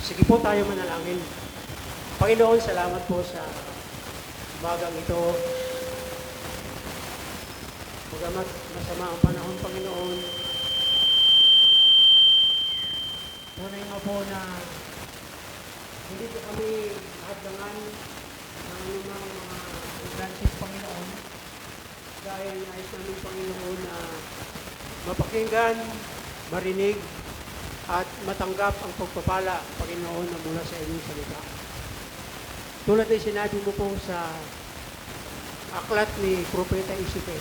Sige po tayo manalangin. Panginoon, salamat po sa umagang ito. Bagamat masama ang panahon, Panginoon, tunay nga po na hindi po kami hadlangan ng anumang mga branches, Panginoon. Dahil nais namin, Panginoon, na mapakinggan, marinig, at matanggap ang pagpapala, Panginoon, na mula sa inyong salita. Tulad ay sinabi mo po sa aklat ni Propeta Ezekiel,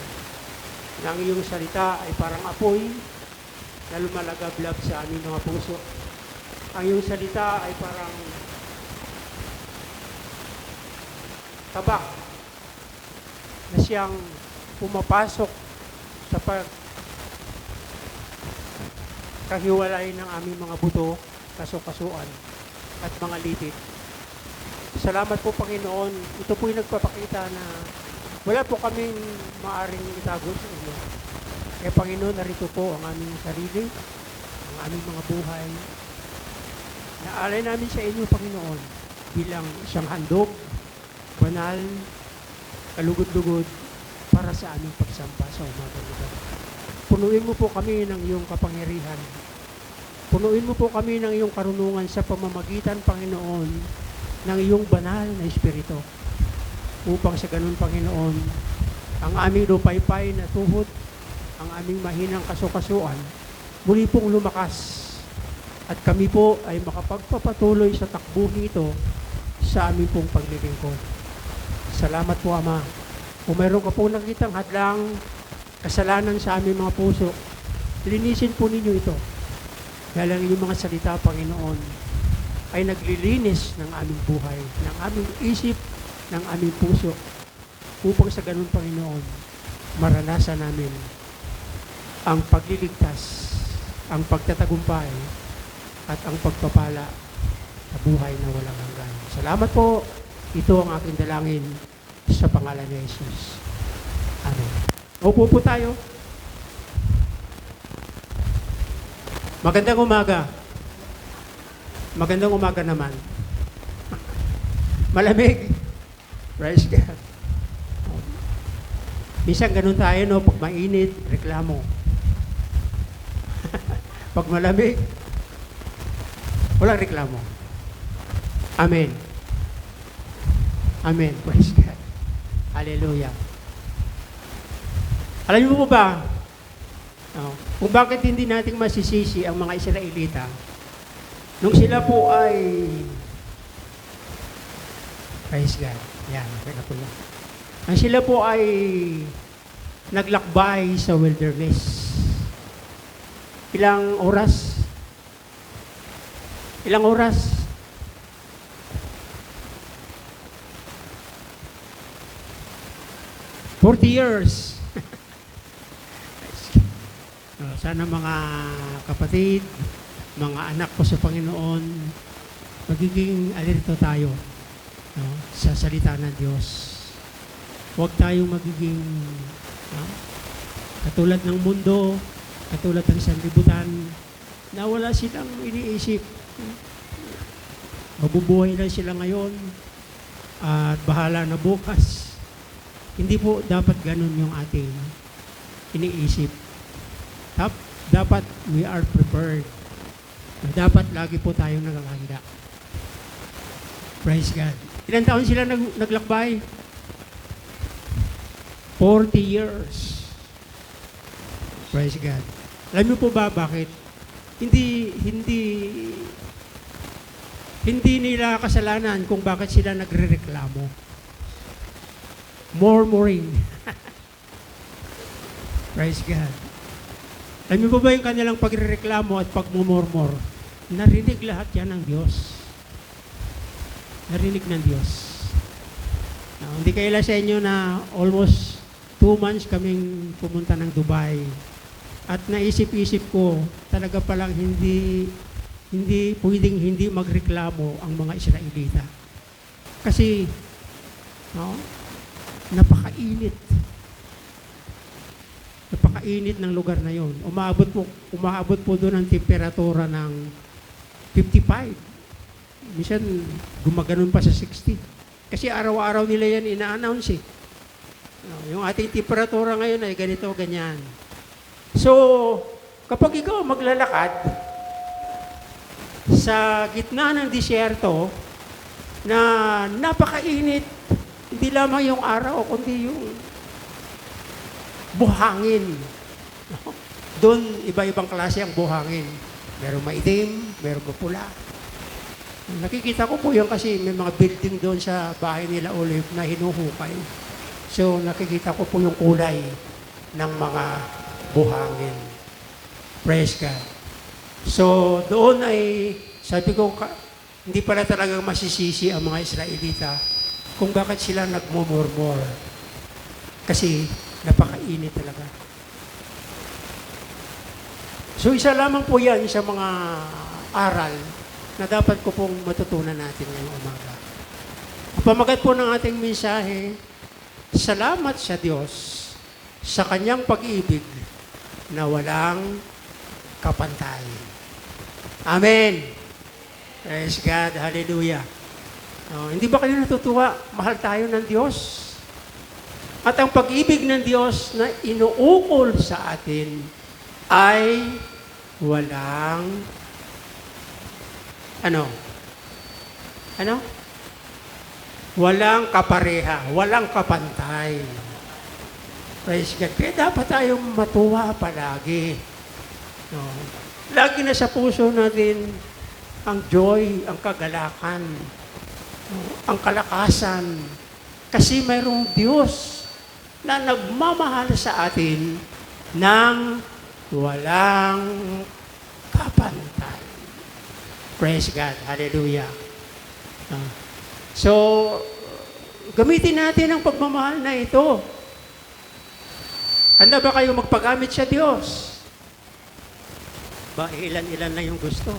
na ang iyong salita ay parang apoy na lumalagablab sa aming mga puso. Ang iyong salita ay parang tabak na siyang pumapasok sa kahiwalay ng aming mga buto, kasukasuan, at mga litit. Salamat po, Panginoon. Ito po'y nagpapakita na wala po kaming maaring itago sa inyo. Kaya, Panginoon, narito po ang aming sarili, ang aming mga buhay. Naalay namin sa inyo, Panginoon, bilang isang handog, banal, kalugod-lugod, para sa aming pagsamba sa umagang ito. Punuin mo po kami ng iyong kapangyarihan. Punuin mo po kami ng iyong karunungan sa pamamagitan, Panginoon, ng iyong banal na Espiritu. Upang sa ganun, Panginoon, ang aming lupaypay na tuhod, ang aming mahinang kasukasuan, muli pong lumakas. At kami po ay makapagpapatuloy sa takbuhin ito sa aming pong paglilingkod. Salamat po, Ama. Kung mayroon ka po nakitang hadlang, kasalanan sa aming mga puso, linisin po ninyo ito. Dahil ang inyong mga salita, Panginoon, ay naglilinis ng aming buhay, ng aming isip, ng aming puso, upang sa ganun, Panginoon, maranasan namin ang pagliligtas, ang pagtatagumpay, at ang pagpapala sa buhay na walang hanggan. Salamat po. Ito ang aking dalangin sa pangalan ni Jesus. Amen. Upo po tayo. Magandang umaga. Magandang umaga naman. Malamig. Praise God. Minsan ganun tayo, no? Pag mainit, reklamo. Pag malamig, walang reklamo. Amen. Amen. Praise God. Hallelujah. Alam niyo po ba, kung bakit hindi natin masisisi ang mga Israelita nung sila po ay, praise God, yan, okay na po lang. Nang sila po ay naglakbay sa wilderness. Ilang oras? Ilang oras? 40 years. Sana mga kapatid, mga anak ko sa Panginoon, magiging alirito tayo, no, sa salita ng Diyos. Huwag tayong magiging katulad ng mundo, katulad ng sanlibutan, na wala silang iniisip. Mabubuhay lang sila ngayon at bahala na bukas. Hindi po dapat ganun yung ating iniisip. Dapat we are prepared. Dapat lagi po tayong nagkakahanda. Praise God. Ilang taon sila naglakbay? 40 years. Praise God. Alam niyo po ba bakit? Hindi nila kasalanan kung bakit sila nagrereklamo. Murmuring. Praise God. Alam niyo ba yung kanilang pagrereklamo at pagmumurmur? Narinig lahat yan ng Diyos. Narinig ng Diyos. Hindi kaila sa inyo na almost 2 months kaming pumunta ng Dubai. At naisip-isip ko, talaga palang hindi pwedeng hindi magreklamo ang mga Israelita. Kasi, napakainit. Napakainit ng lugar na yon. Umaabot po doon ang temperatura ng 55. Minsan, gumaganon pa sa 60. Kasi araw-araw nila yan ina-announce eh. Yung ating temperatura ngayon ay ganito, ganyan. So, kapag ikaw maglalakad sa gitna ng disyerto na napakainit, hindi lamang yung araw, kundi yung buhangin. Doon, iba-ibang klase ang buhangin. Merong maitim, merong mapula. Nakikita ko po yun kasi may mga building doon sa bahay nila Olive na hinuhukay. So, nakikita ko po yung kulay ng mga buhangin. Praise God. So, doon ay, sabi ko, hindi pala talagang masisisi ang mga Israelita kung bakit sila nagmumurmur. Kasi, napakainit talaga. So, isa lamang po yan sa mga aral na dapat ko pong matutunan natin ngayong umaga. Ang pamagat po ng ating mensahe, salamat sa Diyos sa kanyang pag-ibig na walang kapantay. Amen. Praise God. Hallelujah. Hindi ba kayo natutuwa? Mahal tayo ng Diyos. At ang pag-ibig ng Diyos na inuukol sa atin ay walang walang kapareha, walang kapantay. Praise God. Kaya dapat tayong matuwa palagi. Lagi na sa puso natin ang joy, ang kagalakan, ang kalakasan. Kasi mayroong Diyos na nagmamahal sa atin ng walang kapantay. Praise God. Hallelujah. So, gamitin natin ang pagmamahal na ito. Handa ba kayo magpagamit sa Diyos? Ba, ilan-ilan na yung gusto.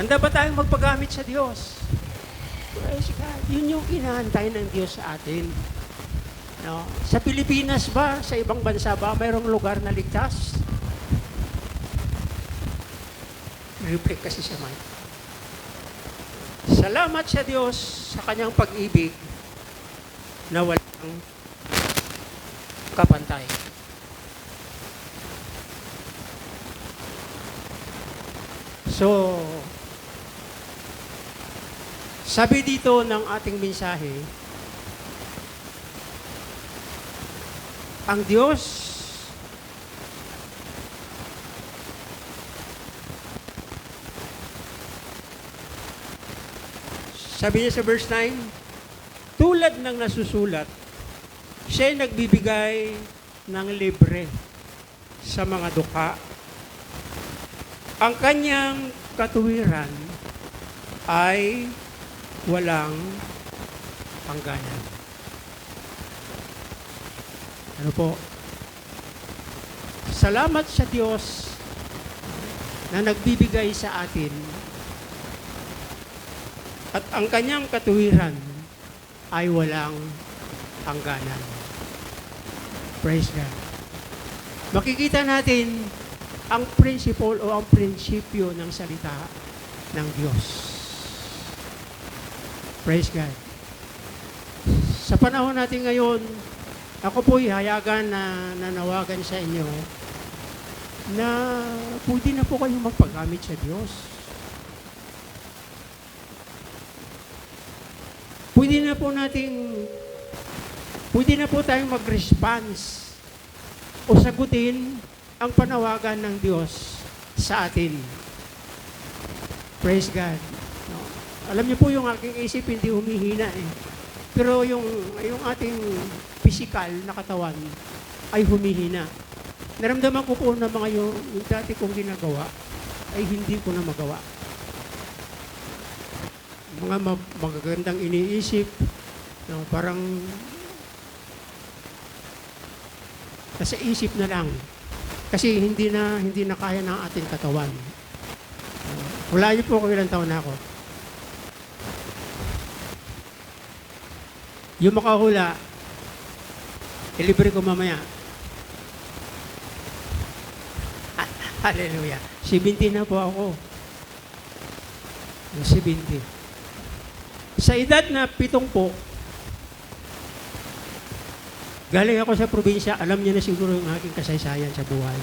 Handa ba tayong magpagamit sa Diyos? Praise God. Yun yung inaantay ng Diyos sa atin. Sa Pilipinas ba, sa ibang bansa ba, mayroong lugar na ligtas? Reflect kasi siya man. Salamat sa Diyos sa kanyang pag-ibig na walang kapantay. So, sabi dito ng ating mensahe, ang Diyos sabi niya sa verse 9, tulad ng nasusulat, siya'y nagbibigay ng libre sa mga dukha. Ang kanyang katuwiran ay walang hangganan. Ano po? Salamat sa Diyos na nagbibigay sa atin at ang kanyang katuwiran ay walang hangganan. Praise God. Makikita natin ang principle o ang prinsipyo ng salita ng Diyos. Praise God. Sa panahon natin ngayon, ako po'y hayagan na nanawagan sa inyo na pwede na po kayong magpagamit sa Diyos. Pwede na po tayong mag-response o sagutin ang panawagan ng Diyos sa atin. Praise God. No? Alam niyo po yung aking isip hindi humihina eh. Pero yung ating physical na katawan ay humihina. Naramdaman ko po na mga yung dati kong ginagawa ay hindi ko na magawa. Mga magagandang iniisip, no, parang nasa isip na lang. Kasi hindi na kaya ng ating katawan. Wala niyo po kung ilang taon na ako. Yung makahula, ilibre ko mamaya. Hallelujah. 17 na po ako. 70. Sa edad na 70, galing ako sa probinsya, alam niyo na siguro yung aking kasaysayan sa buhay.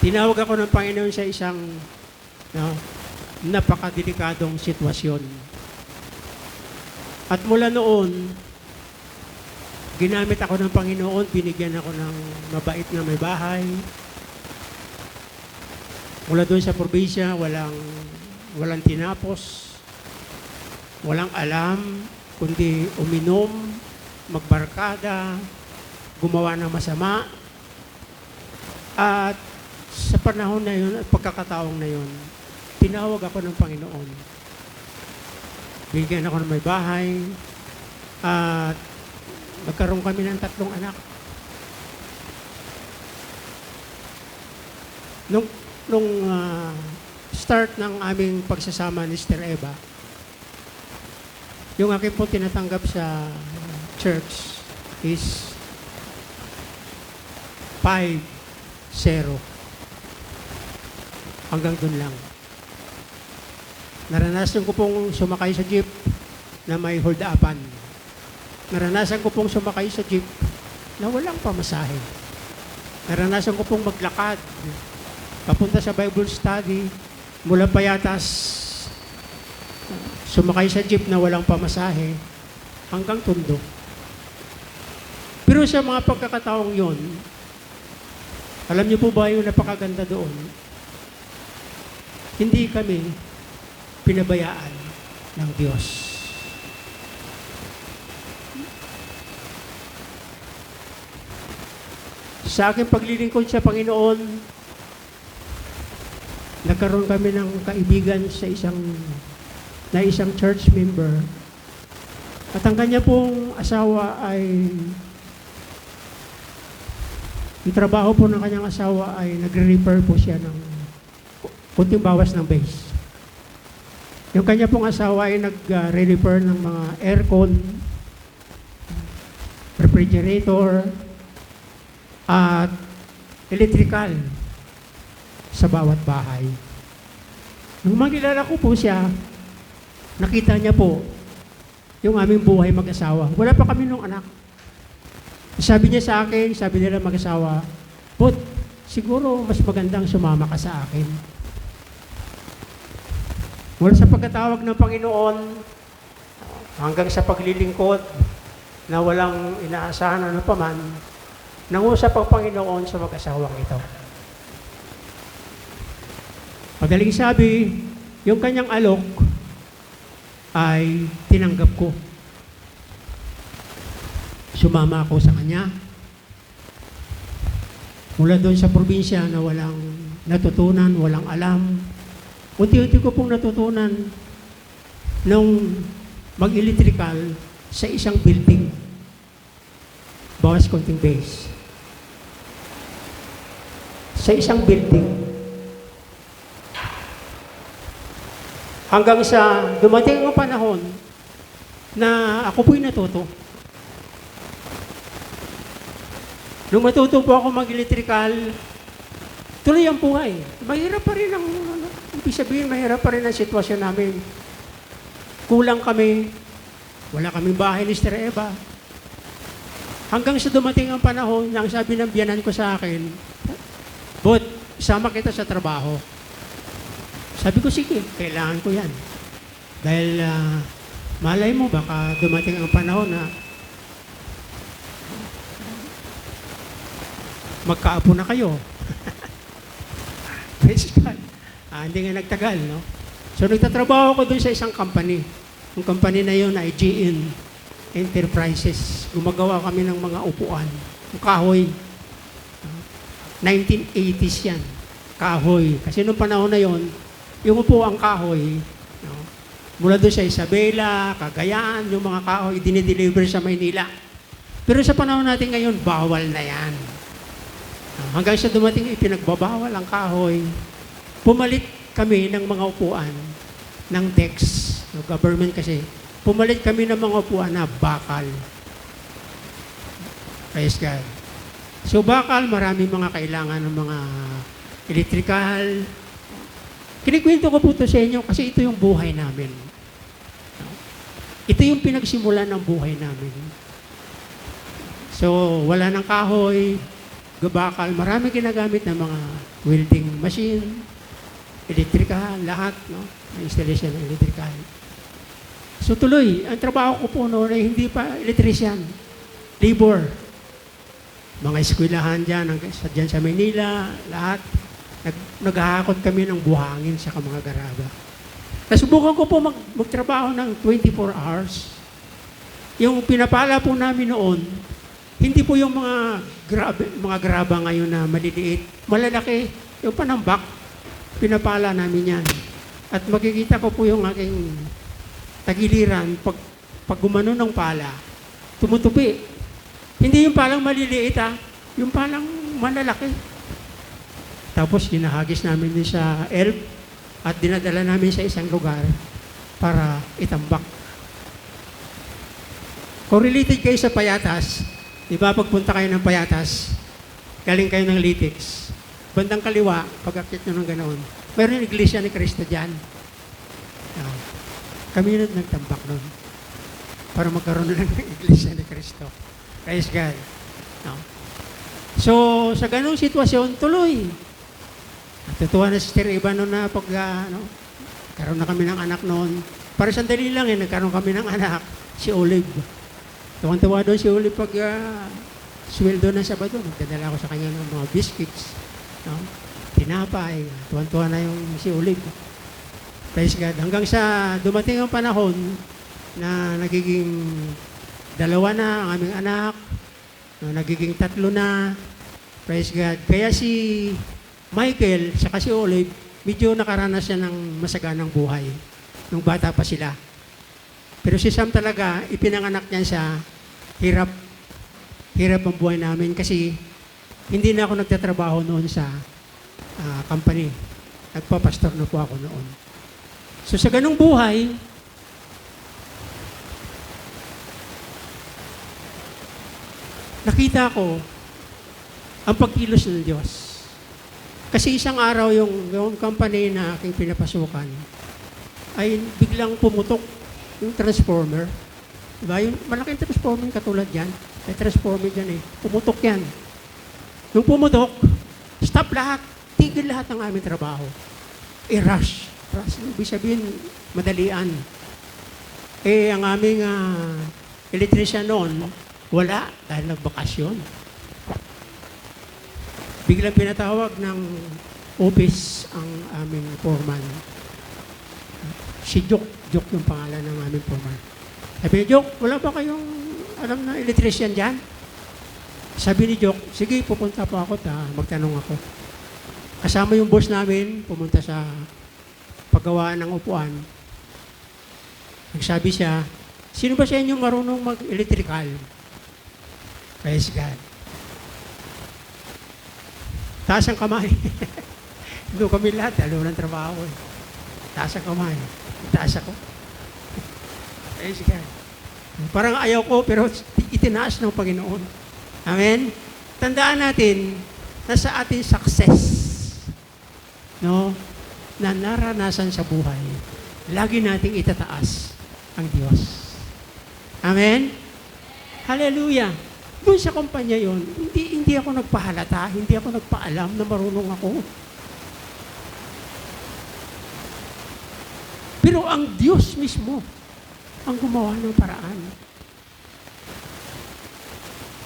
Tinawag ako ng Panginoon sa isang napakadelikadong sitwasyon. At mula noon, ginamit ako ng Panginoon, binigyan ako ng mabait na may bahay. Mula doon sa probinsya, walang tinapos, walang alam, kundi uminom, magbarkada, gumawa ng masama. At sa panahon na yun, at pagkakataong na yun, tinawag ako ng Panginoon. Bigyan ako ng may bahay, at nagkaroon kami ng 3 anak. Nung start ng aming pagsasama ni Sister Eva, yung aking po tinatanggap sa church is 5-0. Hanggang dun lang. Naranasan ko pong sumakay sa jeep na may hold-upan. Naranasan ko pong sumakay sa jeep na walang pamasahe. Naranasan ko pong maglakad papunta sa Bible study mula Payatas, sumakay sa jeep na walang pamasahe hanggang Tondo. Pero sa mga pagkakataong yon, alam niyo po ba yung napakaganda doon? Hindi kami pinabayaan ng Diyos. Sa aking paglilingkod sa Panginoon, nagkaroon kami ng kaibigan sa isang church member. At ang kanya pong asawa ay, yung trabaho po ng kanyang asawa ay nagre-repair po siya ng kunting bawas ng base. Yung kanya pong asawa ay nagre-repair ng mga aircon, refrigerator, at electrical sa bawat bahay. Nung makilala ko po siya, nakita niya po yung aming buhay mag-asawa. Wala pa kami nung anak. Sabi niya sa akin, sabi nila mag-asawa, "But, siguro mas magandang sumama ka sa akin." Mula sa pagkatawag ng Panginoon, hanggang sa paglilingkod na walang inaasahan ano paman, nangusap ang Panginoon sa mag-asawang ito. Madaling sabi, yung kanyang alok ay tinanggap ko. Sumama ako sa kanya. Mula doon sa probinsya na walang natutunan, walang alam, unti-unti ko pong natutunan nung mag-electrical sa isang building. Bawas konting base. Sa isang building. Hanggang sa dumating ang panahon na ako po'y natuto. Nung matuto po ako mag-electrical, tuloy ang buhay. Mahirap pa rin ang, ibig sabihin, mahirap pa rin ang sitwasyon namin. Kulang kami, wala kaming bahay ni Sister Eva. Hanggang sa dumating ang panahon na ang sabi ng biyanan ko sa akin, "But, isama kita sa trabaho." Sabi ko, sige, kailangan ko yan. Dahil malay mo, baka dumating ang panahon na magkaapo na kayo. Praise God. Hindi nga nagtagal, no? So, nagtatrabaho ko doon sa isang company. Yung company na yun ay GN Enterprises. Gumagawa kami ng mga upuan. Yung kahoy. 1980s yan. Kahoy. Kasi nung panahon na yon, yung upuang kahoy, no? Mula doon sa Isabela, Cagayan, yung mga kahoy, dinideliver sa Maynila. Pero sa panahon natin ngayon, bawal na yan. Hanggang sa dumating ipinagbabawal ang kahoy, pumalit kami ng mga upuan ng DEX, no, government kasi, pumalit kami ng mga upuan na bakal. Praise God. So bakal, marami mga kailangan ng mga electrical, Kinikwento ko po ito sa inyo kasi ito yung buhay namin. No? Ito yung pinagsimulan ng buhay namin. So, wala ng kahoy, gabakal, marami ginagamit ng mga welding machine, elektrikal, lahat, no? May installation ng elektrikal. So, tuloy, ang trabaho ko po noon ay hindi pa electrician, labor. Mga eskwelahan dyan, dyan sa Maynila, lahat. Naghahakot kami ng buhangin sa mga garaba. Nasubukan ko po magtrabaho ng 24 hours. Yung pinapala po namin noon, hindi po yung mga graba ngayon na maliliit. Malalaki, yung panambak, pinapala namin yan. At makikita ko po yung aking tagiliran, pag gumano ng pala, tumutupi. Hindi yung palang maliliit yung palang malalaki. Tapos hinahagis namin din sa elf at dinadala namin sa isang lugar para itambak. Kung related kayo sa Payatas, di ba pagpunta kayo ng Payatas, galing kayo ng Litix, bandang kaliwa, pag-akit nyo ng ganoon, mayroon yung Iglesia ni Cristo dyan. Kami na nagtambak nun para magkaroon lang ng Iglesia ni Cristo. Praise God. No? So, sa ganong sitwasyon, tuloy. Natutuwa na si Sister Iba noon na karoon na kami ng anak noon. Para sandali lang nagkaroon kami ng anak, si Olive. Tuwang-tuwa doon si Olive pag sweldo ng Sabado. Nagdadala ko sa kanya ng mga biscuits, no? Tinapay. Tuwang-tuwa na yung si Olive. Praise God. Hanggang sa dumating ang panahon na nagiging 2 na ang aming anak, nagiging 3 na. Praise God. Kaya si Michael, saka si Olive, medyo nakaranas siya ng masaganang buhay nung bata pa sila. Pero si Sam talaga, ipinanganak niya sa hirap. Hirap ang buhay namin kasi hindi na ako nagtatrabaho noon sa company. Nagpapastor na po ako noon. So sa ganung buhay, nakita ko ang pagkilos ng Diyos. Kasi isang araw yung company na aking pinapasukan ay biglang pumutok yung transformer. Diba? Yung malaking transformer katulad yan. May transformer dyan Pumutok yan. Nung pumutok, stop lahat. Tigil lahat ng aming trabaho. Rush. Rush. Ibig sabihin, madalian. Ang aming electrician noon, wala dahil nagbakasyon. Biglang pinatawag ng office ang aming foreman. Si Jok yung pangalan ng aming foreman. Sabi ni Jok, wala ba kayong alam na electrician dyan? Sabi ni Jok, sige, pupunta po ako, magtanong ako. Kasama yung boss namin, pumunta sa paggawaan ng upuan. Nagsabi siya, sino ba sa inyo marunong mag-electrical? Praise God. Taas ang kamay. Doon kami lahat, lalo ng trabaho. Taas ang kamay. Taas ako. Praise God. Parang ayaw ko, pero itinaas ng Panginoon. Amen? Tandaan natin na sa ating success, no, na naranasan sa buhay, lagi nating itataas ang Diyos. Amen? Hallelujah! Doon sa kumpanya yon, hindi ako nagpahalata, hindi ako nagpaalam na marunong ako. Pero ang Diyos mismo ang gumawa ng paraan.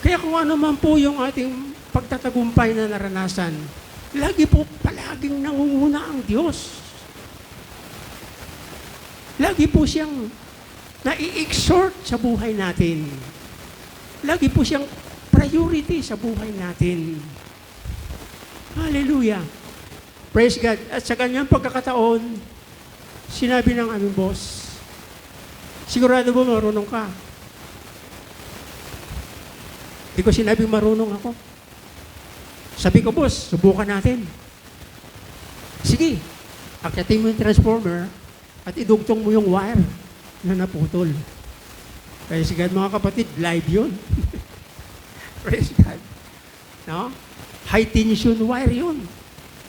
Kaya kung ano man po yung ating pagtatagumpay na naranasan, palaging nangunguna ang Diyos. Lagi po siyang nai-exhort sa buhay natin. Lagi po siyang priority sa buhay natin. Hallelujah. Praise God. At sa kanyang pagkakataon, sinabi ng aming boss, sigurado ba marunong ka? Hindi ko sinabing marunong ako. Sabi ko, boss, subukan natin. Sige, akyatin mo yung transformer at idugtong mo yung wire na naputol. Praise God, mga kapatid, live yun. Praise God. No? High tension wire yun.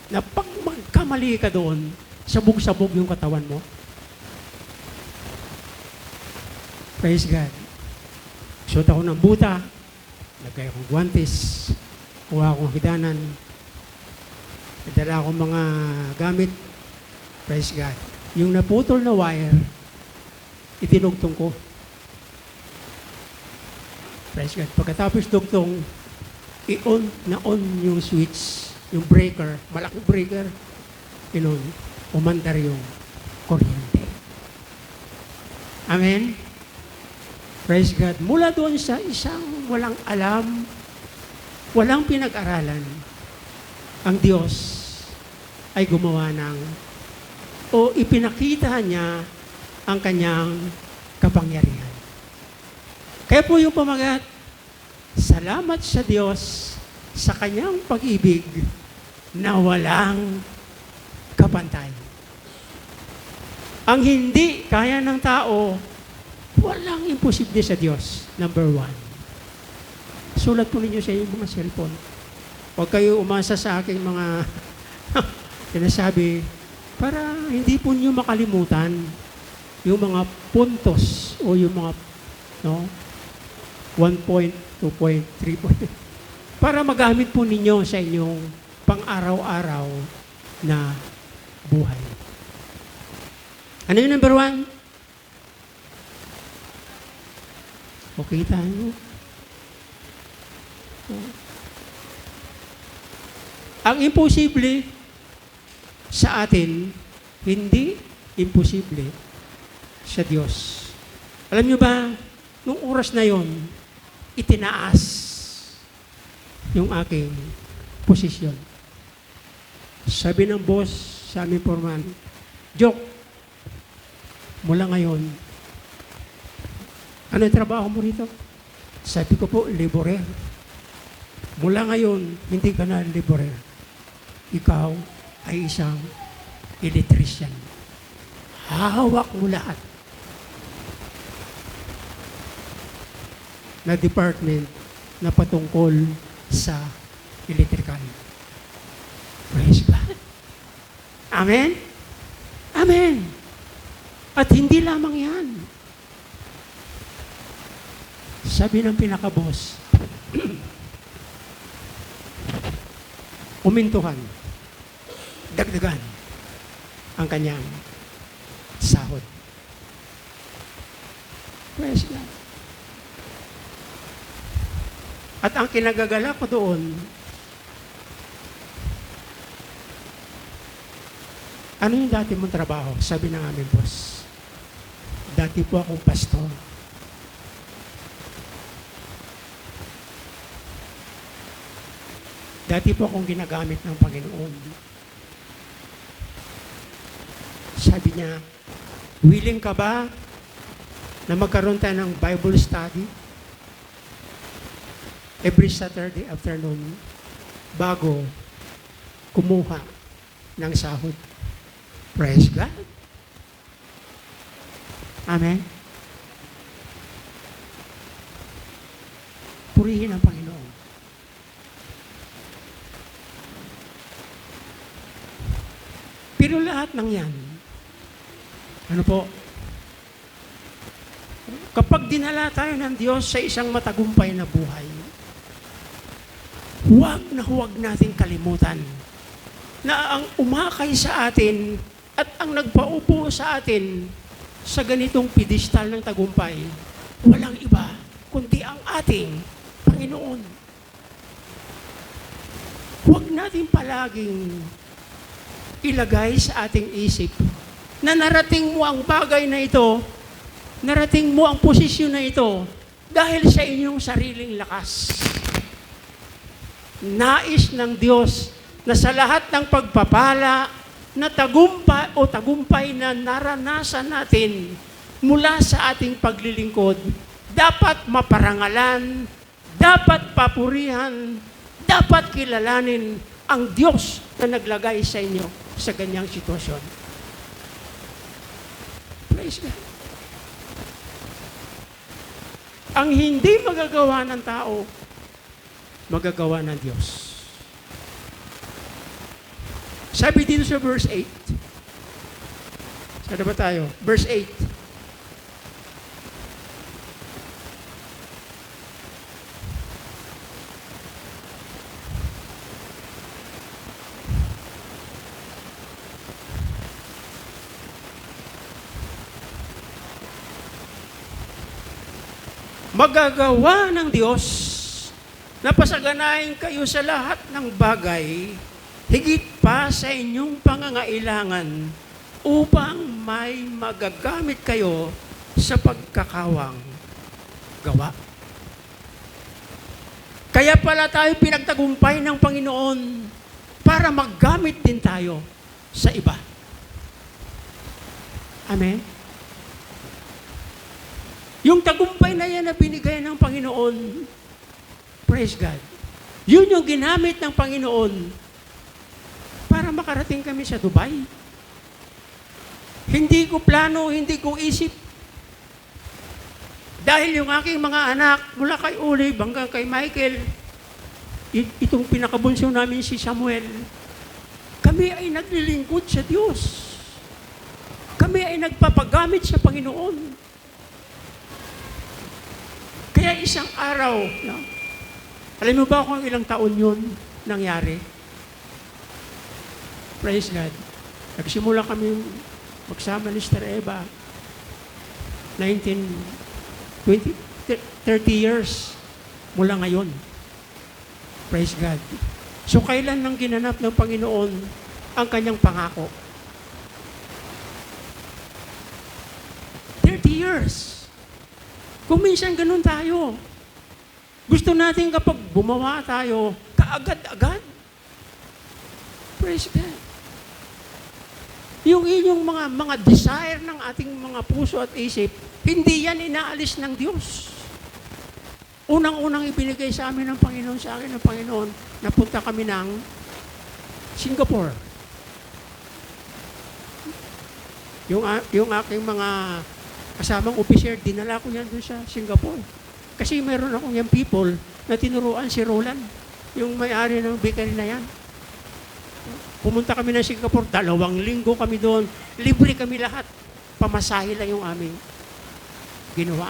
Na pag magkamali ka doon, sabog-sabog yung katawan mo. Praise God. Suot ako ng buta, lagay akong guwantes, kuha akong hidanan, nadala akong mga gamit. Praise God. Yung naputol na wire, itinugtong ko. Praise God. Pagkatapos dugtong, i-on yung switch, yung breaker, malaking breaker, in-on, umandar yung kuryente. Amen? Praise God. Mula doon sa isang walang alam, walang pinag-aralan, ang Diyos ay gumawa ng, o ipinakita niya ang kanyang kapangyarihan. Kaya po yung pamagat, salamat sa Diyos sa kanyang pag-ibig na walang kapantay. Ang hindi kaya ng tao, walang imposible sa Diyos. Number 1. Sulat po ninyo sa inyong mga cellphone. Huwag kayo umasa sa aking mga sinasabi para hindi po nyo makalimutan yung mga puntos o yung mga 1 point, 2 point, 3 point. Para magamit po ninyo sa inyong pang-araw-araw na buhay. Ano yung number 1? Okay tayo. Ang imposible sa atin, hindi imposible sa Diyos. Alam nyo ba, nung oras na yon, itinaas yung aking posisyon. Sabi ng boss sa aming foreman, Joke, mula ngayon, ano yung trabaho mo rito? Sabi ko po, laborer. Mula ngayon, hindi ka na laborer. Ikaw ay isang electrician. Hahawak mo lahat na department na patungkol sa electrical. Praise God. Amen? Amen. At hindi lamang yan. Sabi ng pinaka-boss, umintuhan, dagdagan ang kanyang sahod. Praise God. At ang kinagagala ko doon, ano yung dati mong trabaho? Sabi ng aming boss, dati po akong pastor. Dati po akong ginagamit ng Panginoon. Sabi niya, willing ka ba na magkaroon tayo ng Bible study every Saturday afternoon bago kumuha ng sahod? Praise God. Amen. Purihin ang Panginoon. Pero lahat ng yan, ano po, kapag dinala tayo ng Diyos sa isang matagumpay na buhay, huwag nating kalimutan na ang umakay sa atin at ang nagpaupo sa atin sa ganitong pedestal ng tagumpay, walang iba kundi ang ating Panginoon. Huwag natin palaging ilagay sa ating isip na narating mo ang bagay na ito, narating mo ang posisyon na ito dahil sa inyong sariling lakas. Nais ng Diyos na sa lahat ng pagpapala na tagumpay na naranasan natin mula sa ating paglilingkod, dapat maparangalan, dapat papurihan, dapat kilalanin ang Diyos na naglagay sa inyo sa ganyang sitwasyon. Praise God. Ang hindi magagawa ng tao, magagawa ng Diyos. Sabi dito sa verse 8, Saan na ba tayo? Verse 8. Magagawa ng Diyos na pasaganahin kayo sa lahat ng bagay, higit pa sa inyong pangangailangan, upang may magagamit kayo sa pagkakawang gawa. Kaya pala tayo pinagtagumpay ng Panginoon para maggamit din tayo sa iba. Amen? Yung tagumpay na yan na binigay ng Panginoon, praise God, yun yung ginamit ng Panginoon para makarating kami sa Dubai. Hindi ko plano, hindi ko isip. Dahil yung aking mga anak, mula kay Olive hanggang kay Michael, itong pinakabunso namin si Samuel, kami ay naglilingkod sa Diyos. Kami ay nagpapagamit sa Panginoon. Kaya isang araw, no? Alam mo ba kung ilang taon yun nangyari? Praise God. Nagsimula kami magsama ni Sister Eva. 30 years mula ngayon. Praise God. So kailan nang ginanap ng Panginoon ang kanyang pangako? 30 years. Kung minsan ganun tayo, gusto natin kapag bumawa tayo, kaagad-agad. Praise God. Yung inyong mga desire ng ating mga puso at isip, hindi yan inaalis ng Diyos. Unang-unang ibinigay sa amin ng Panginoon, sa akin ng Panginoon, napunta kami ng Singapore. Yung aking mga kasamang officer, dinala ko yan doon sa Singapore. Kasi meron akong yung people na tinuruan si Roland, yung may-ari ng bakery na yan. Pumunta kami ng Singapore, 2 linggo kami doon, libre kami lahat. Pamasahe lang yung aming ginawa.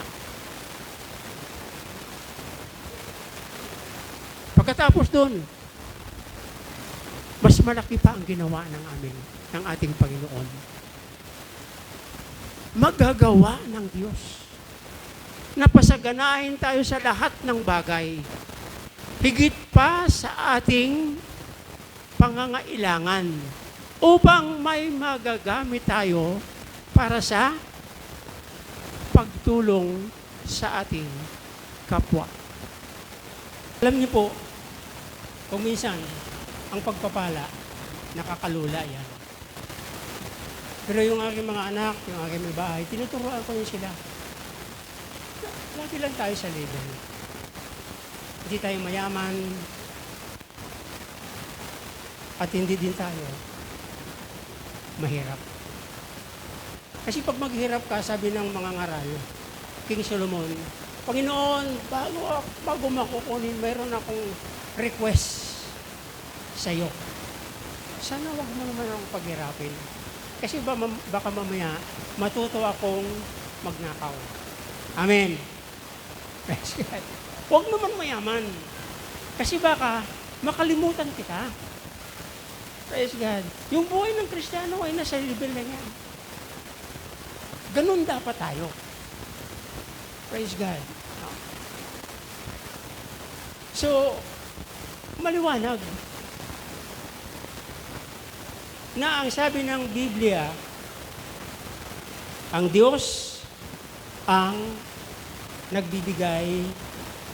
Pagkatapos doon, mas malaki pa ang ginawa ng ating Panginoon. Magagawa ng Diyos na pasaganahin tayo sa lahat ng bagay, higit pa sa ating pangangailangan, upang may magagamit tayo para sa pagtulong sa ating kapwa. Alam niyo po, kung minsan, ang pagpapala, nakakalula yan. Pero yung aking mga anak, yung aking may bahay, tinuturuan ko yun sila. Lagi lang tayo sa level. Hindi tayo mayaman, at hindi din tayo mahirap. Kasi pag maghirap ka, sabi ng mga ngaral, King Solomon, Panginoon, bago makukunin, mayroon akong request sa iyo. Sana wag mo naman akong paghirapin. Kasi baka mamaya matuto akong magnakaw. Amen. Huwag naman mayaman. Kasi baka makalimutan kita. Praise God. Yung buhay ng Kristiyano ay nasa level na yan. Ganun dapat tayo. Praise God. So, maliwanag na ang sabi ng Biblia, ang Diyos ang nagbibigay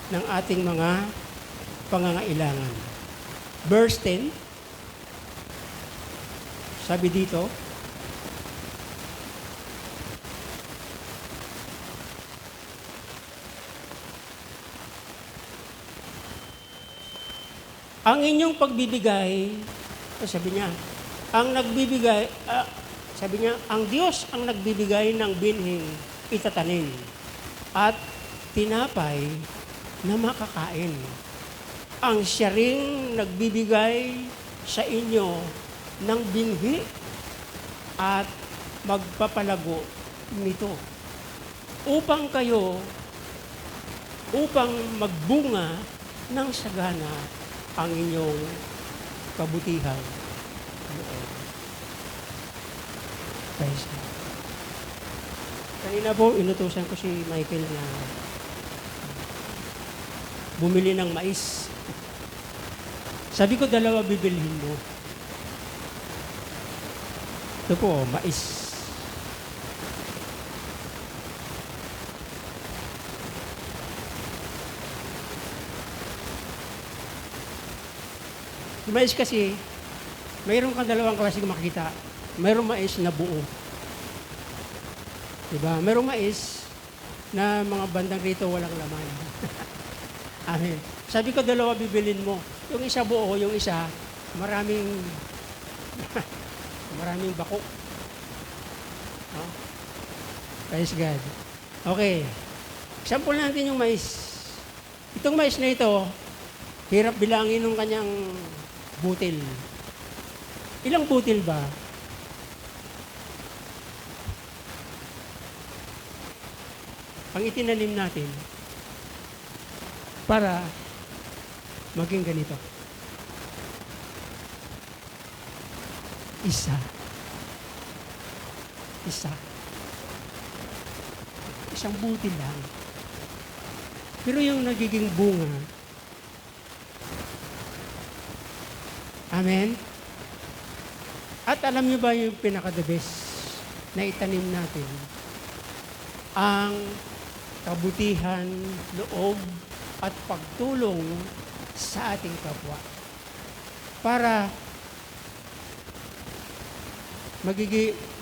ng ating mga pangangailangan. Verse 10, sabi dito, ang inyong pagbibigay, sabi niya, sabi niya, ang Diyos ang nagbibigay ng binhing itatanim at tinapay na makakain. Ang siya ring nagbibigay sa inyo ng binhi at magpapalago nito upang magbunga ng sagana ang inyong kabutihang loob. Praise God. Kanina po, inutusan ko si Michael na bumili ng mais. Sabi ko, 2 bibilhin mo. Ito po, mais. Yung mais kasi, mayroon kang 2 klaseng makita. Mayroong mais na buo. Diba? Mayroong mais na mga bandang rito walang laman. Amen. Sabi ko, 2 bibilin mo. Yung isa buo, yung isa, maraming bako. No? Praise God. Okay. Example natin yung mais. Itong mais na ito, hirap bilangin ng kanyang butil. Ilang butil ba? Ang itinanim natin para maging ganito. Isa. Isang butil lang. Pero yung nagiging bunga, amen? At alam niyo ba yung pinaka-the best na itanim natin? Ang kabutihan, loob, at pagtulong sa ating kapwa. Para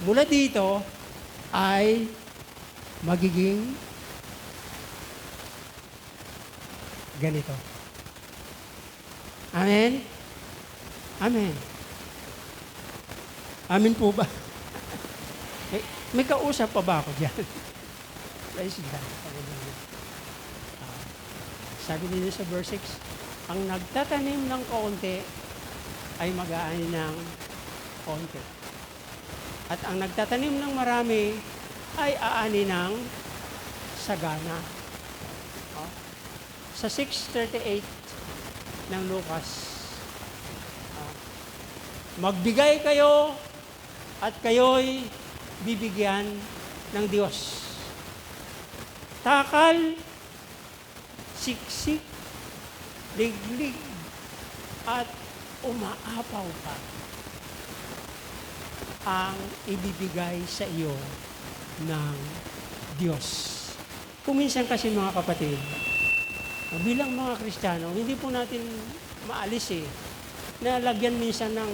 mula dito ay magiging ganito. Amen? Amen. Amen po ba? may kausap pa ba ako dyan? Praise God. Sabi nila sa verse 6, ang nagtatanim ng kaunti ay mag-aani ng kaunti. At ang nagtatanim ng marami ay aani ng sagana. Sa 6:38 ng Lucas, magbigay kayo at kayo'y bibigyan ng Diyos. Takal, siksik, liglig, at umaapaw pa ang ibibigay sa iyo ng Diyos. Kung minsan kasi mga kapatid, bilang mga Kristiyano, hindi po natin maalis na lagyan minsan ng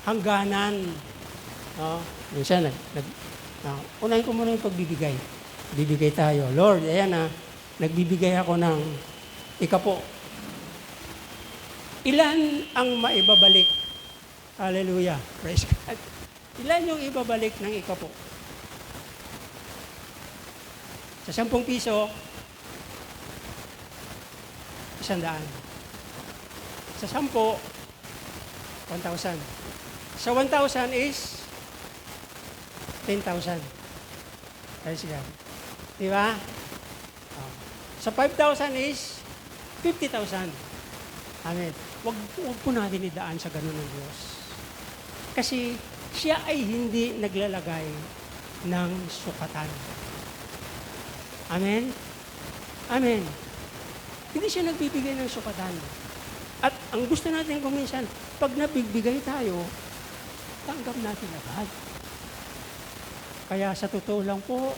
hangganan. Minsan, unahin ko muna yung pagbibigay. Bibigay tayo. Lord, ayan nagbibigay ako ng ikapo. Ilan ang maibabalik? Hallelujah. Praise God. Ilan yung ibabalik ng ikapo? Sa 10 piso, 100. Sa 10, 1,000. Sa 1,000 is 10,000. Praise God. Diba? Sa 5,000 is 50,000. Amen. Wag po natin idaan sa ganun ng Diyos. Kasi siya ay hindi naglalagay ng sukatan. Amen? Amen. Hindi siya nagbibigay ng sukatan. At ang gusto natin kung minsan, pag nabigbigay tayo, tanggap natin agad. Kaya sa totoo lang po,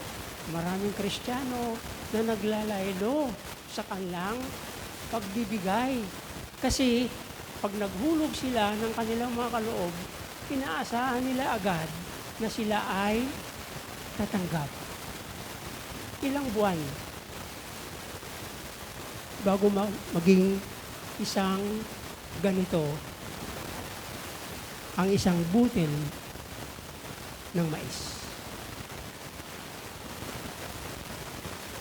maraming Kristiyano na naglalaylo sa kanilang pagbibigay. Kasi pag naghulog sila ng kanilang mga kaloob, inaasahan nila agad na sila ay tatanggap. Ilang buwan bago maging isang ganito ang isang butil ng mais.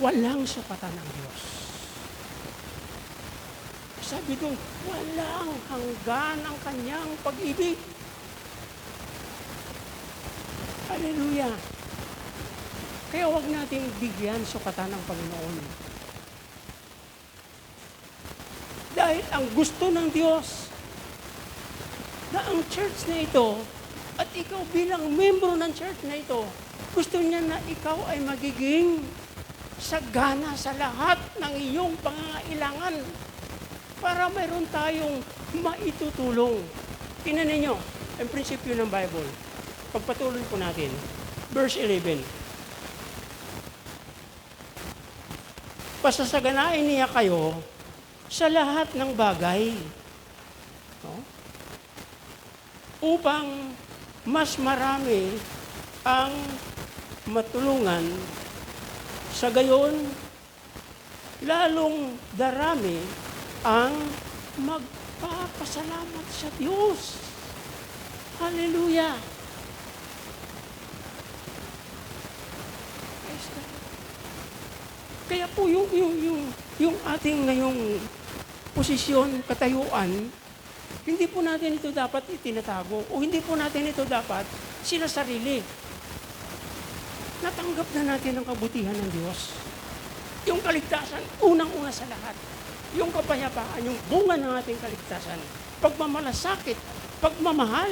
Walang sukatan ng Diyos. Sabi doon, walang hanggan ang kanyang pag-ibig. Hallelujah. Kaya huwag nating bigyan sukatan ng Panginoon. Dahil ang gusto ng Diyos na ang church na ito at ikaw bilang membro ng church na ito, gusto niya na ikaw ay magiging sagana sa lahat ng iyong pangangailangan para mayroon tayong maitutulong. Tingnan ninyo ang prinsipyo ng Bible. Pagpatuloy po natin. Verse 11. Pasasaganain niya kayo sa lahat ng bagay. No? Upang mas marami ang matulungan, sa gayon, lalong darami ang magpapasalamat sa Diyos. Hallelujah! Kaya po yung ating ngayong posisyon, katayuan, hindi po natin ito dapat itinatago o hindi po natin ito dapat sinasarili. Natanggap na natin ang kabutihan ng Diyos. Yung kaligtasan, unang-una sa lahat. Yung kapayapaan, yung bunga ng ating kaligtasan. Pagmamalasakit, pagmamahal.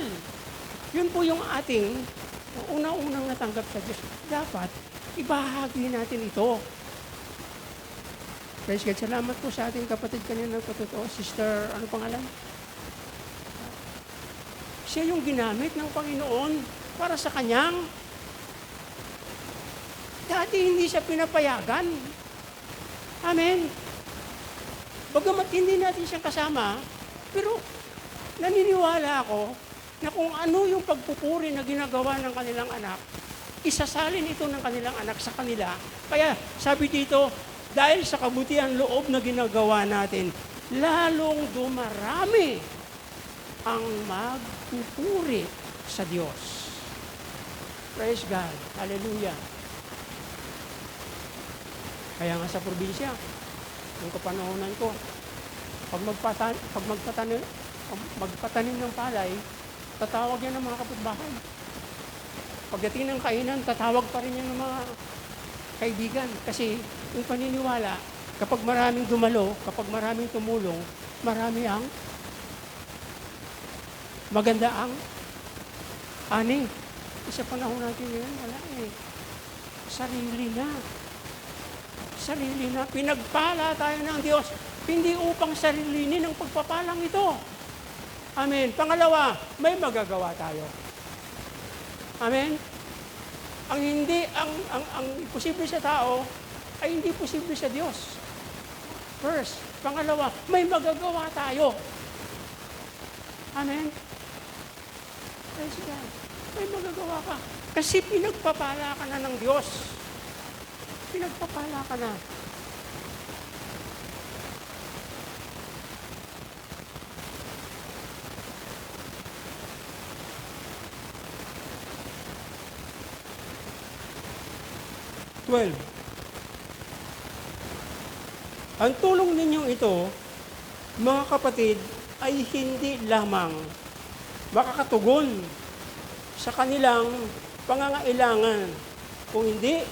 Yun po yung ating unang-unang natanggap sa Diyos. Dapat ibahagi natin ito. Praise God. Salamat po sa ating kapatid kanina ng patotoo. Sister, ano pangalan? Siya yung ginamit ng Panginoon para sa kanyang. Dati hindi siya pinapayagan. Amen. Bagamat hindi natin siya kasama, pero naniniwala ako na kung ano yung pagpupuri na ginagawa ng kanilang anak, isasalin ito ng kanilang anak sa kanila. Kaya sabi dito, dahil sa kabutihan loob na ginagawa natin, lalong dumarami ang magpupuri sa Diyos. Praise God. Hallelujah. Kaya nga sa probinsya, yung kapanahonan ko, pag magpatanim ng palay, tatawag yan ng mga kapitbahay. Pagdating ng kainan, tatawag pa rin yan ng mga kaibigan. Kasi yung paniniwala, kapag maraming dumalo, kapag maraming tumulong, marami ang maganda ang ani. Sa panahon natin ngayon, wala eh. Sarili na. Sarili na. Pinagpala tayo ng Diyos. Hindi upang sarilinin ang pagpapalang ito. Amen. Pangalawa, may magagawa tayo. Amen. Ang posible sa tao ay hindi posible sa Diyos. First. Pangalawa, may magagawa tayo. Amen. Praise God. May magagawa ka. Kasi pinagpapala ka na ng Diyos. Pinagpapala ka na. Ang tulong ninyong ito, mga kapatid, ay hindi lamang makakatugon sa kanilang pangangailangan. Kung hindi,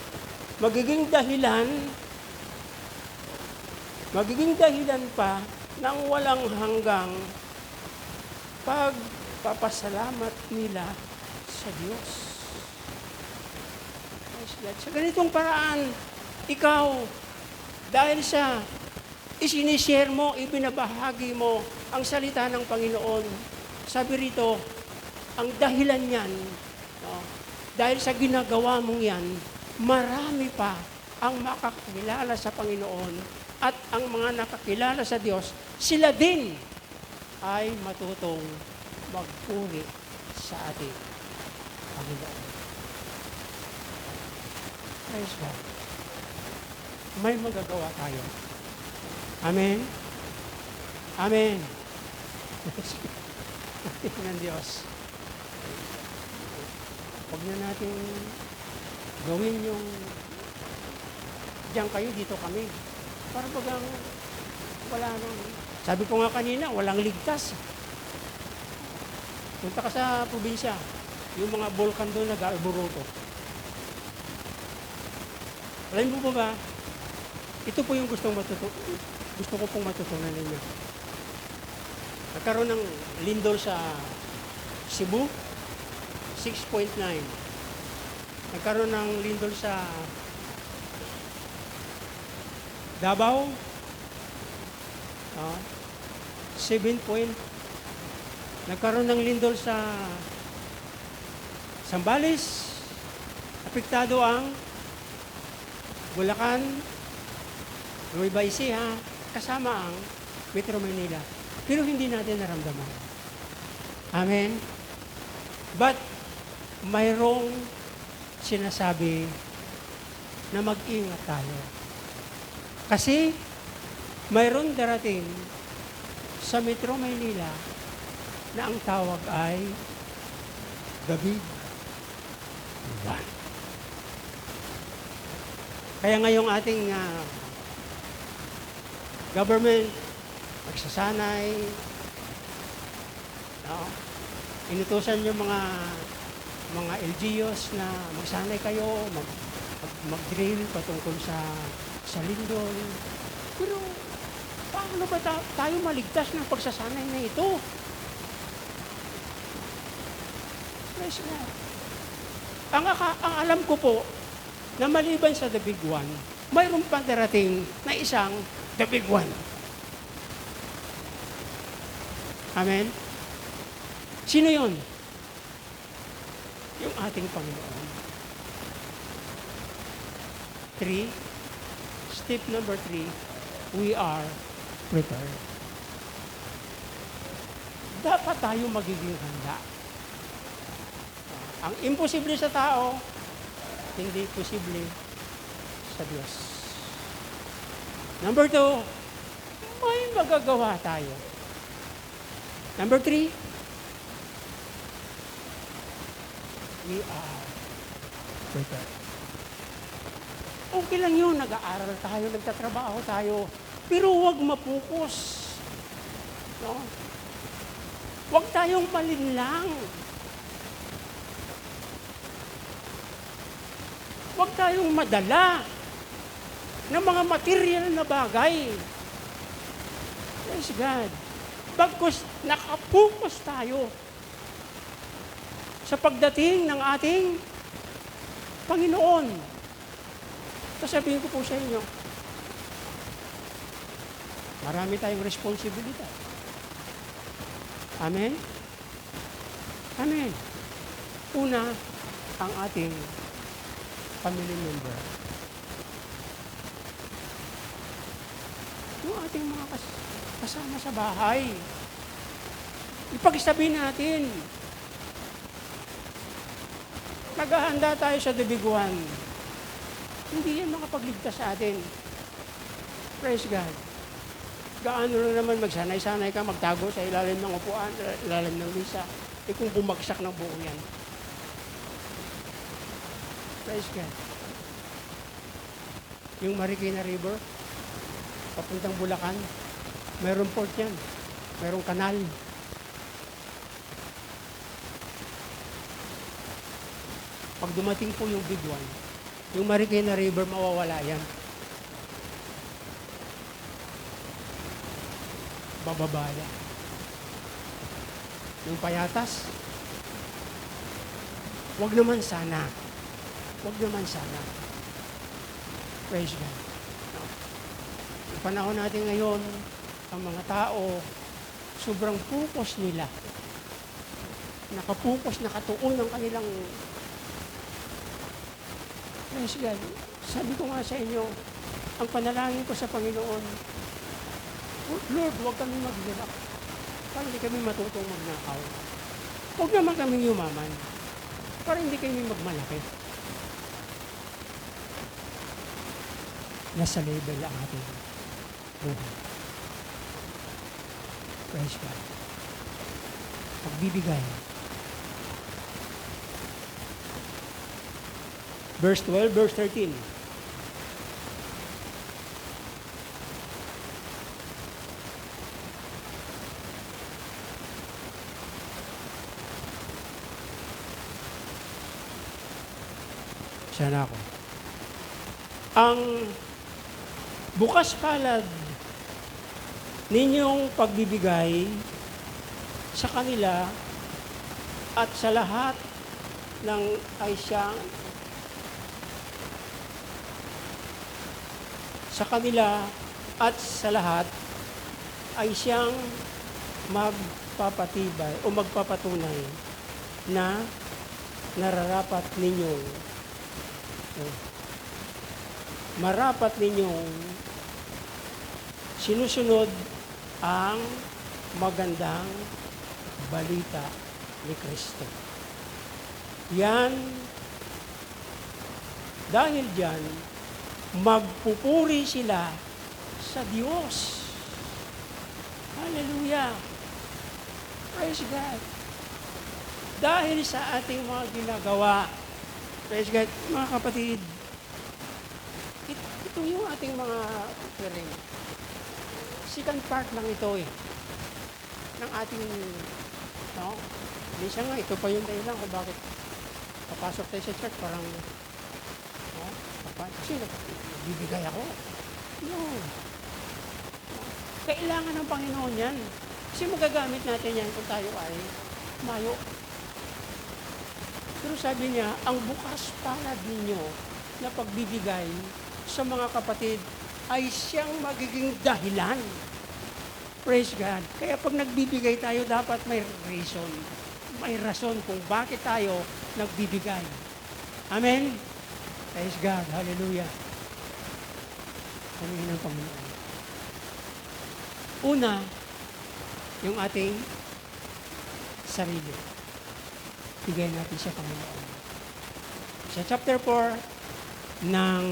magiging dahilan pa ng walang hanggang pagpapasalamat nila sa Diyos. Sa ganitong paraan, ikaw, dahil sa isinishare mo, ibinabahagi mo ang salita ng Panginoon, sabi rito, ang dahilan niyan, no, dahil sa ginagawa mong yan, marami pa ang makakilala sa Panginoon at ang mga nakakilala sa Diyos, sila din ay matutong magpuri sa ating Panginoon. Praise God. May magagawa tayo. Amen? Amen. Ng Diyos. Huwag na natin gawin yung diyan kayo, dito kami. Para bagang wala nang, sabi ko nga kanina, walang ligtas. Punta ka sa probinsya, Yung mga volcan doon nag-alburuto. Alam mo ba, ito po yung gusto ko pong matutunan ninyo. Nagkaroon ng lindol sa Cebu, 6.9. Nagkaroon ng lindol sa Davao, 7 point. Nagkaroon ng lindol sa Zambales. Apektado ang Bulacan, Nueva Ecija, kasama ang Metro Manila. Pero hindi natin naramdaman. Amen? But, mayroong sinasabi na mag-ingat tayo. Kasi, mayroong darating sa Metro Manila na ang tawag ay The Big One. Kaya ngayong ating government, magsasanay, inutusan yung mga LGUs na magsanay kayo, mag-drill patungkol sa lindol. Pero paano ba tayo maligtas ng pagsasanay na ito? Praise God. Ang alam ko po, na maliban sa The Big One, mayroon pang darating na isang The Big One. Amen? Sino yon? Yung ating Panginoon. 3, step number 3, we are prepared. Dapat tayo magiging handa. Ang imposible sa tao, hindi posible sa Diyos. Number 2, may magagawa tayo. Number 3, we are prepared. Okay lang yun, nag-aaral tayo, nagtatrabaho tayo, pero huwag mapokus. No? Huwag tayong malinlang. Huwag tayong madala ng mga material na bagay. Praise God. Bagkus nakapokus tayo sa pagdating ng ating Panginoon. Sasabihin ko po sa inyo, marami tayong responsibilidad. Amen? Amen. Una, ang ating family member. Yung ating mga kasama sa bahay. Ipagsabi natin. Naghahanda tayo sa The Big One. Hindi yan makapagligtas sa atin. Praise God. Gaano lang naman magsanay-sanay ka, magtago sa ilalim ng upuan, ilalim ng misa. Kung bumagsak ng buo yan. Praise God. Yung Marikina River, papuntang Bulacan, mayroong port yan. Mayroong kanal. Pag dumating po yung Big One, yung Marikina River, mawawala yan. Bababa yan. Yung Payatas, wag naman sana. Wag naman sana. Praise God. No. Yung panahon natin ngayon, ang mga tao, sobrang focus nila. Nakapokus, nakatuon ng kanilang. Praise God. Sabi ko nga sa inyo, ang panalangin ko sa Panginoon, Lord, huwag kami mag-relax. Para hindi kami matutong magnakaw. Huwag naman kami yumaman. Para hindi kami magmalaki. Nasa level ang ating buhay. Praise God. Pagbibigay. Verse 12, verse 13. Sana ako. Ang bukas palad ninyong pagbibigay sa kanila at sa lahat ng ay siyang sa kanila at sa lahat ay siyang magpapatibay o magpapatunay na nararapat ninyong marapat ninyong sinusunod ang magandang balita ni Kristo. Yan, dahil diyan, magpupuri sila sa Diyos. Hallelujah! Praise God! Dahil sa ating mga ginagawa, praise God, mga kapatid, ito yung ating mga offering. Second part lang ito ng ating, no? Minsan nga, ito pa yung dahilan kung bakit papasok tayo sa church, parang, no? Kasi nagbibigay ako. No. Kailangan ng Panginoon yan. Kasi magagamit natin yan kung tayo ay mayo. Pero sabi niya, ang bukas palad ninyo na pagbibigay sa mga kapatid ay siyang magiging dahilan. Praise God. Kaya pag nagbibigay tayo, dapat may reason. May rason kung bakit tayo nagbibigay. Amen? Praise God. Hallelujah. Panginoon ng Panginoon. Una, yung ating sarili. Bigay natin sa Panginoon. Sa chapter 4 ng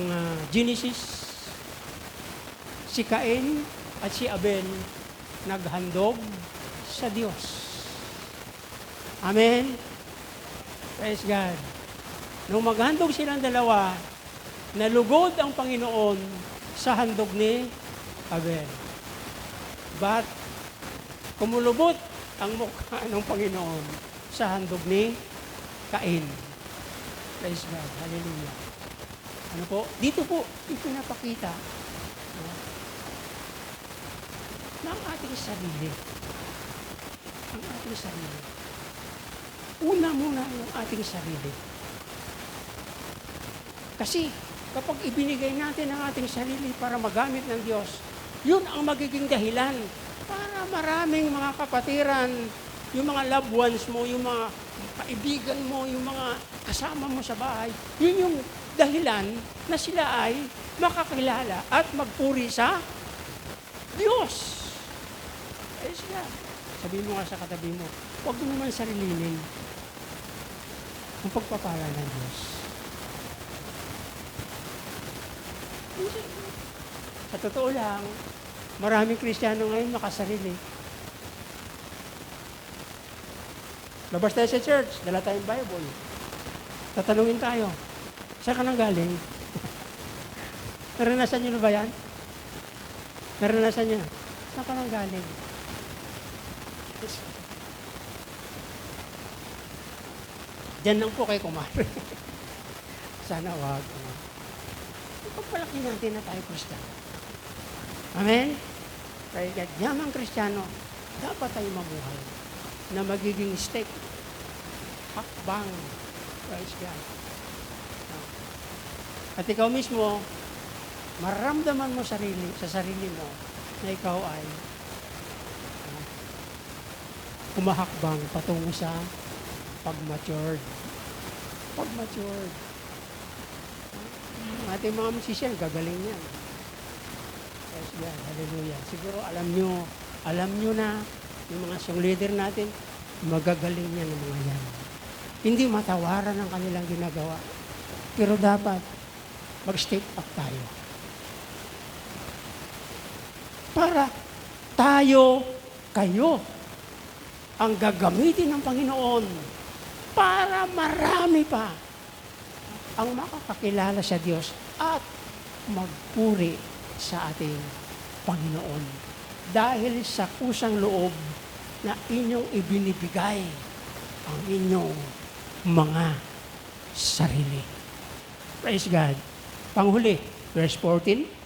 Genesis, si Cain at si Abel naghandog sa Diyos. Amen? Praise God. Nung maghandog silang dalawa, nalugod ang Panginoon sa handog ni Abel. But, kumulubot ang mukha ng Panginoon sa handog ni Cain. Praise God. Hallelujah. Ano po? Dito po, ipinapakita ng ating sarili. Ang ating sarili. Una muna yung ating sarili. Kasi kapag ibinigay natin ang ating sarili para magamit ng Diyos, yun ang magiging dahilan para maraming mga kapatiran, yung mga loved ones mo, yung mga kaibigan mo, yung mga kasama mo sa bahay, yun yung dahilan na sila ay makakilala at magpuri sa Diyos. Ay sila. Sabihin mo nga sa katabi mo, huwag mo naman sarilinin ang pagpapala ng Diyos. Sa totoo lang, maraming Kristiyano ngayon nakasarili. Labas tayo sa church, dala tayong Bible. Tatanungin tayo, saan ka nang galing? Naranasan nyo na ba yan? Naranasan nyo? Saan ka nang galing? Diyan lang po kayo kumari. Sana wag. Ipagpalaki natin na tayo Kristiyano. Amen? Kaya yamang Kristiyano, dapat tayo mamuhay na magiging step, hakbang. Praise God. At ikaw mismo, maramdaman mo sa sarili mo na ikaw ay kumahakbang patungo sa pag-matured. Pag-matured. Ating mga musician, gagaling yan. Praise God. Hallelujah. Siguro alam nyo na, yung mga song leader natin, magagaling yan ng mga yan. Hindi matawaran ang kanilang ginagawa. Pero dapat, mag-step up tayo. Para tayo, kayo, ang gagamitin ng Panginoon para marami pa ang makakakilala sa Diyos at magpuri sa ating Panginoon. Dahil sa kusang loob na inyong ibinibigay ang inyong mga sarili. Praise God. Panghuli, verse 14.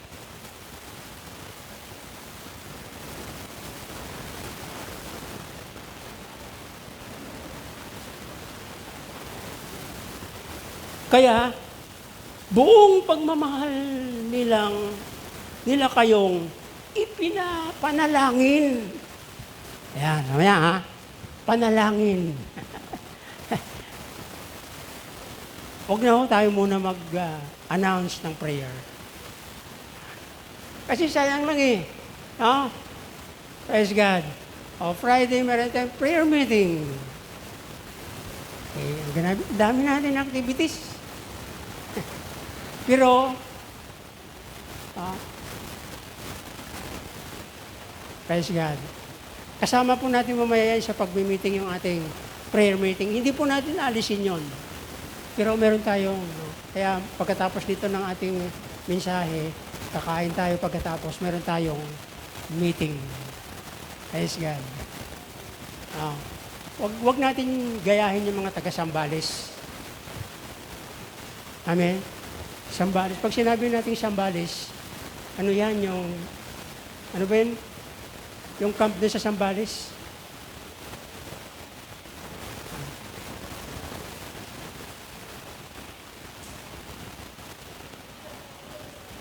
Kaya, buong pagmamahal nila kayong ipinapanalangin. Ayan, mamaya ha. Panalangin. Huwag na ho tayo muna mag-announce ng prayer. Kasi sayang lang eh. No? Praise God. Friday, meron tayong prayer meeting. Ang dami natin activities. Pero, praise God. Kasama po natin mamaya yan sa pag-meeting yung ating prayer meeting. Hindi po natin alisin yon. Pero meron tayong, kaya pagkatapos dito ng ating mensahe, kakain tayo pagkatapos, meron tayong meeting. Praise God. Wag natin gayahin yung mga taga-Sambales. Amen? Sambales. Pag sinabi natin Sambales, ano yan yung, ano ba yun? Yung camp doon sa Sambales.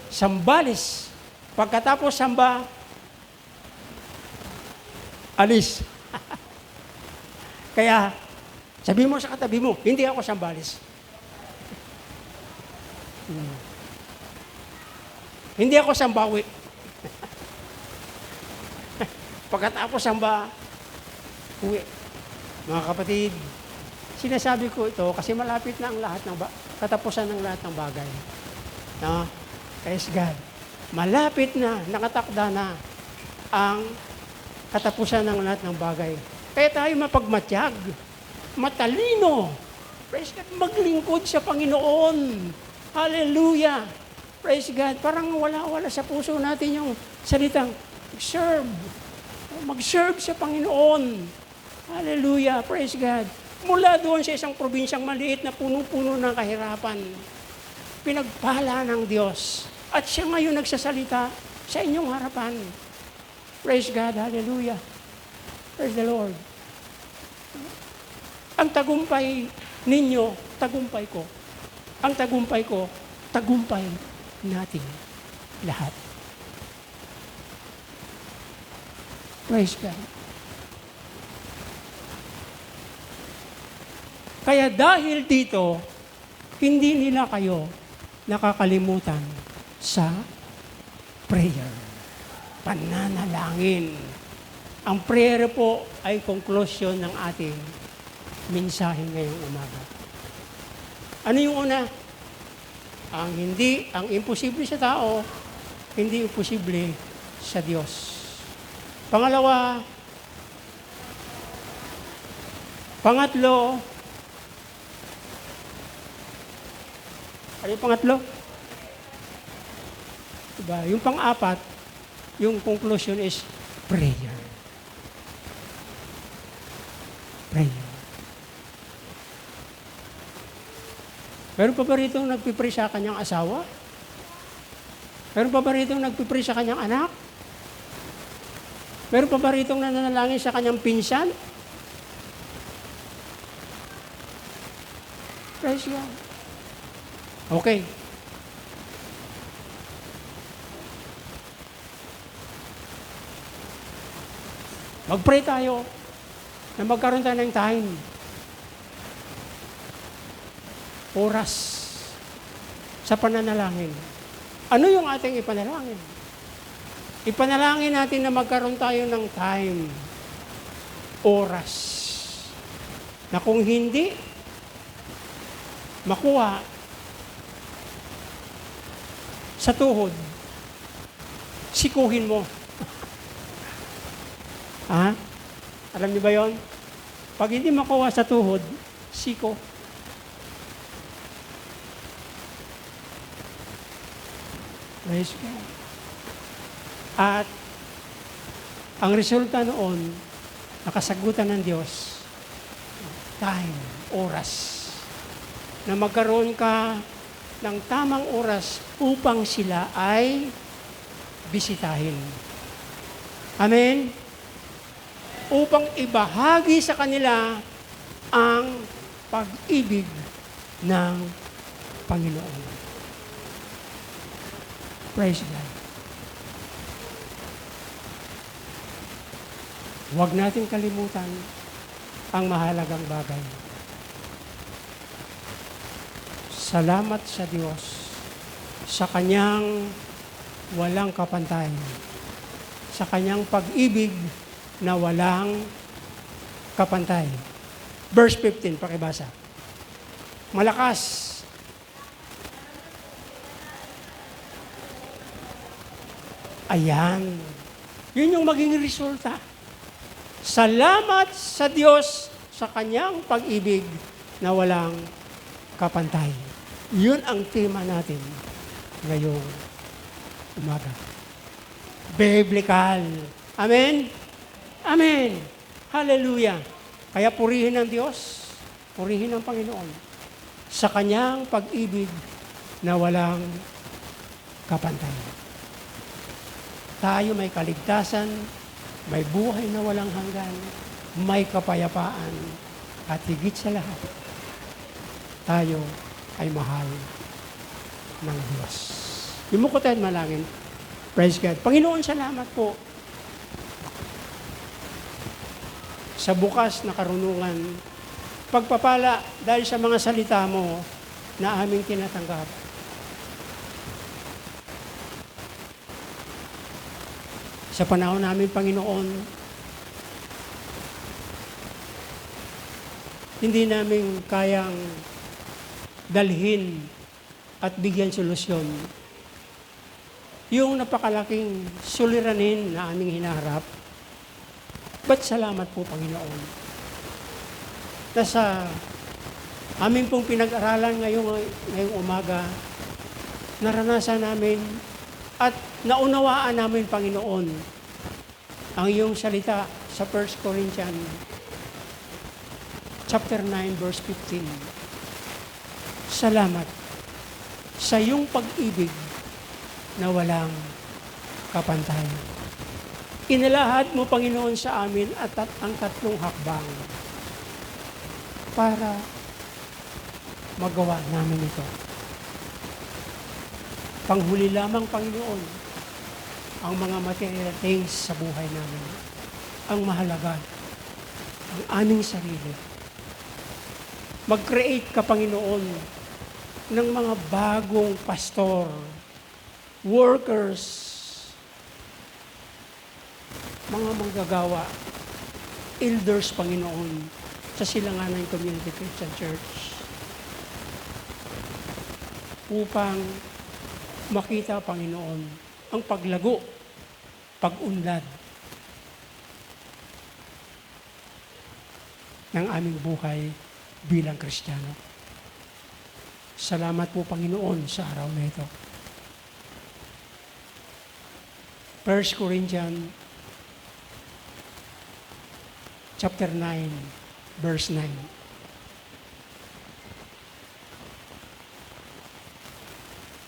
Sambales. Pagkatapos samba, alis. Kaya, sabi mo sa katabi mo, hindi ako Sambales. Hindi ako Sambawi. Pagkatapos samba, uwi. Mga kapatid, sinasabi ko ito kasi malapit na ang lahat ng katapusan ng lahat ng bagay. No? Praise God. Malapit na, nakatakda na ang katapusan ng lahat ng bagay. Kaya tayo mapagmatyag, matalino, praise God, maglingkod sa Panginoon. Hallelujah. Praise God. Parang wala-wala sa puso natin yung salitang serve. Mag-serve sa Panginoon. Hallelujah. Praise God. Mula doon sa isang probinsyang maliit na puno-puno ng kahirapan, pinagpala ng Diyos. At siya ngayon nagsasalita sa inyong harapan. Praise God. Hallelujah. Praise the Lord. Ang tagumpay ninyo, tagumpay ko. Ang tagumpay ko, tagumpay natin lahat. Praise God. Kaya dahil dito, hindi nila kayo nakakalimutan sa prayer. Pananalangin. Ang prayer po ay conclusion ng ating mensahe ngayong umaga. Ano yung una? Ang imposible sa tao, hindi imposible sa Diyos. Pangatlo, ano yung pangatlo? Diba? Yung pang-apat, yung conclusion is prayer. Prayer. Meron pa ba rito nagpipray sa kanyang asawa? Meron pa ba rito nagpipray sa kanyang anak? Meron pa ba rito nananalangin sa kanyang pinsan? Praise God. Okay. Mag-pray tayo na magkaroon tayo ng time. Oras sa pananalangin. Ano yung ating ipanalangin? Ipanalangin natin na magkaroon tayo ng time, oras, na kung hindi makuha sa tuhod, sikuhin mo. Ha? Alam niyo ba yon? Pag hindi makuha sa tuhod, siko. Praise God. At ang resulta noon, nakasagutan ng Diyos, time, oras, na magkaroon ka ng tamang oras upang sila ay bisitahin. Amen? Upang ibahagi sa kanila ang pag-ibig ng Panginoon. Praise God. Huwag natin kalimutan ang mahalagang bagay. Salamat sa Diyos sa Kanyang walang kapantay, sa Kanyang pag-ibig na walang kapantay. Verse 15, pakibasa. Malakas. Ayan. Yun yung maging resulta. Salamat sa Diyos sa Kanyang pag-ibig na walang kapantay. Yun ang tema natin ngayong umaga. Biblical. Amen? Amen. Hallelujah. Kaya purihin ang Diyos, purihin ang Panginoon sa Kanyang pag-ibig na walang kapantay. Tayo may kaligtasan, may buhay na walang hanggan, may kapayapaan, at higit sa lahat, tayo ay mahal ng Diyos. Yumuko tayo malangin. Praise God. Panginoon, salamat po sa bukas na karunungan, pagpapala dahil sa mga salita mo na aming tinatanggap. Sa panahon namin, Panginoon, hindi namin kayang dalhin at bigyan solusyon yung napakalaking suliranin na aming hinaharap. Ba't salamat po, Panginoon, na sa amin pong pinag-aralan ngayong umaga, naranasan namin at naunawaan namin, Panginoon, ang iyong salita sa 1 Corinthians chapter 9, verse 15. Salamat sa iyong pag-ibig na walang kapantay. Inilahad mo, Panginoon, sa amin at ang tatlong hakbang para magawa namin ito. Panghuli lamang, Panginoon, ang mga material things sa buhay namin. Ang mahalaga, ang aming sarili. Mag-create ka, Panginoon, ng mga bagong pastor, workers, mga manggagawa, elders, Panginoon, sa Silanganan Community Christian Church, upang makita, Panginoon, ang paglago, pag-unlad ng aming buhay bilang Kristiyano. Salamat po, Panginoon, sa araw na ito. 1 Corinthians chapter 9, verse 9.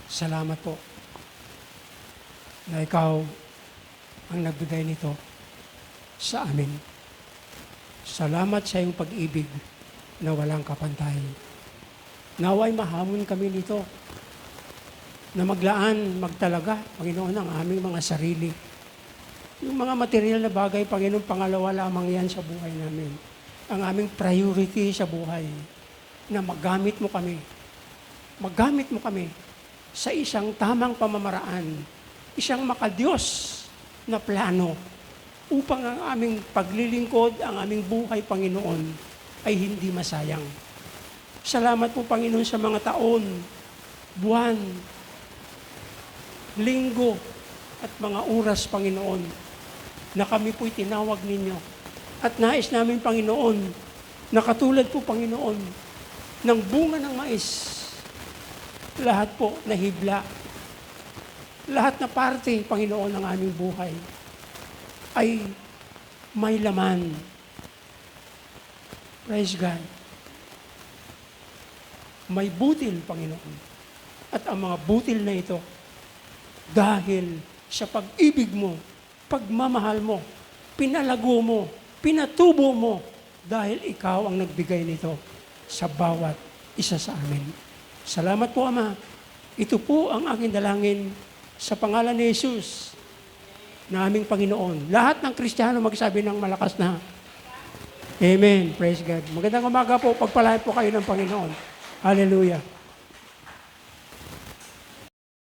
Salamat po na ikaw ang nagbigay nito sa amin. Salamat sa iyong pag-ibig na walang kapantay. Naway mahamon kami nito na maglaan, magtalaga, Panginoon, ang aming mga sarili. Yung mga material na bagay, Panginoon, pangalawa lamang yan sa buhay namin. Ang aming priority sa buhay, na magamit mo kami. Magamit mo kami sa isang tamang pamamaraan, isang makadiyos na plano, upang ang aming paglilingkod, ang aming buhay, Panginoon, ay hindi masayang. Salamat po, Panginoon, sa mga taon, buwan, linggo, at mga oras, Panginoon, na kami po'y tinawag ninyo. At nais namin, Panginoon, na katulad po, Panginoon, ng bunga ng mais, lahat po nahibla, lahat na parte, Panginoon, ng aming buhay, ay may laman. Praise God. May butil, Panginoon. at ang mga butil na ito dahil sa pag-ibig mo, pagmamahal mo, pinalago mo, pinatubo mo dahil ikaw ang nagbigay nito sa bawat isa sa amin. Salamat po, Ama. Ito po ang aking dalangin sa pangalan ni Jesus na aming Panginoon. Lahat ng Kristiyano magsabi ng malakas na Amen. Praise God. Magandang umaga po. Pagpalain po kayo ng Panginoon. Hallelujah.